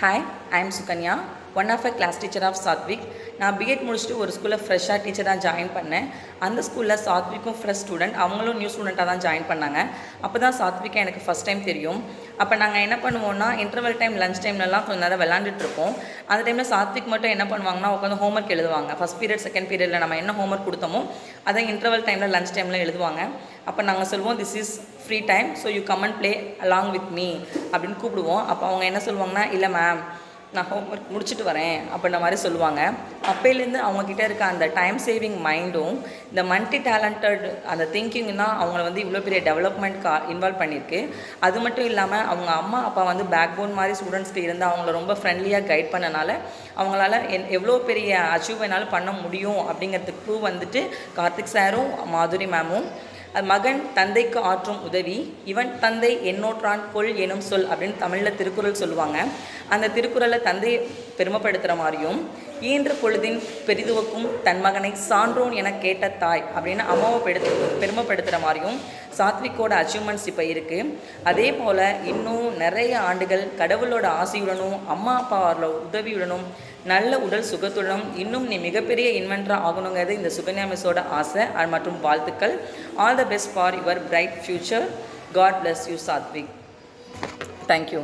Hi, I am Sukanya, one of a class teacher of Satvik. நான் BEd முடிச்சுட்டு ஒரு ஸ்கூலில் ஃப்ரெஷ்ஷாக டீச்சராக ஜாயின் பண்ணேன். அந்த ஸ்கூலில் சாத்விக்கும் ஃப்ரெஷ் ஸ்டூடெண்ட், அவங்களும் நியூ ஸ்டூடெண்ட்டாக தான் ஜாயின் பண்ணாங்க. அப்போ தான் சாத்விக்கை எனக்கு ஃபஸ்ட் டைம் தெரியும். அப்போ நாங்கள் என்ன பண்ணுவோம்னா, இன்டர்வல் டைம், லஞ்ச் டைம்லலாம் கொஞ்சம் நேரம் விளாண்டுட்டுருப்போம். அந்த டைமில் சாத்விக் மட்டும் என்ன பண்ணுவாங்கன்னா, உட்காந்து ஹோம்ஒர்க் எழுதுவாங்க. ஃபஸ்ட் பீரியட், செகண்ட் பீரியடில் நம்ம என்ன ஹோம்ஒர்க் கொடுத்தோமோ அதை இன்டர்வல் டைமில், லஞ்ச் டைமில் எழுதுவாங்க. அப்போ நாங்கள் சொல்லுவோம், this is free time, so you come and play along with me அப்படின்னு கூப்பிடுவோம். அப்போ அவங்க என்ன சொல்லுவாங்கன்னா, இல்லை மேம், நான் ஹோம்ஒர்க் முடிச்சுட்டு வரேன் அப்படின்ற மாதிரி சொல்லுவாங்க. அப்போலேருந்து அவங்கக்கிட்ட இருக்க அந்த டைம் சேவிங் மைண்டும், இந்த மல்டி டேலண்டட் அந்த திங்கிங் தான் அவங்கள வந்து இவ்வளோ பெரிய டெவலப்மெண்ட் இன்வால்வ் பண்ணியிருக்கு. அது மட்டும் இல்லாமல் அவங்க அம்மா அப்பா வந்து பேக் போன் மாதிரி ஸ்டூடெண்ட்ஸ்க்கு இருந்து அவங்கள ரொம்ப ஃப்ரெண்ட்லியாக கைட் பண்ணனால அவங்களால எவ்வளோ பெரிய அச்சீவ் வேணாலும் பண்ண முடியும் அப்படிங்கிறதுக்கு ப்ரூவ் வந்துட்டு கார்த்திக் சாரும் மாதுரி மேமும். மகன் தந்தைக்கு ஆற்றும் உதவி, இவன் தந்தை என்னோற்றான் கொள் எனும் சொல் அப்படின்னு தமிழில் திருக்குறள் சொல்லுவாங்க. அந்த திருக்குறளை தந்தையை பெருமைப்படுத்துகிற மாதிரியும், ஈன்ற பொழுதின் பெரிதுவக்கும் தன் மகனை சான்றோன் என கேட்ட தாய் அப்படின்னு அம்மாவை பெருமைப்படுத்துகிற மாதிரியும் சாத்விக்கோட அச்சீவ்மெண்ட்ஸ் இப்போ இருக்குது. அதே போல் இன்னும் நிறைய ஆண்டுகள் கடவுளோட ஆசையுடனும் அம்மா அப்பாவோட உதவியுடனும் நல்ல உடல் சுகத்துடனும் இன்னும் நீ மிகப்பெரிய இன்வென்டராக ஆகணுங்கிறது இந்த சுகன்யா மிஸ்ஸோட ஆசை மற்றும் வாழ்த்துக்கள். All the best for your bright future. God bless you Sathvik. Thank you.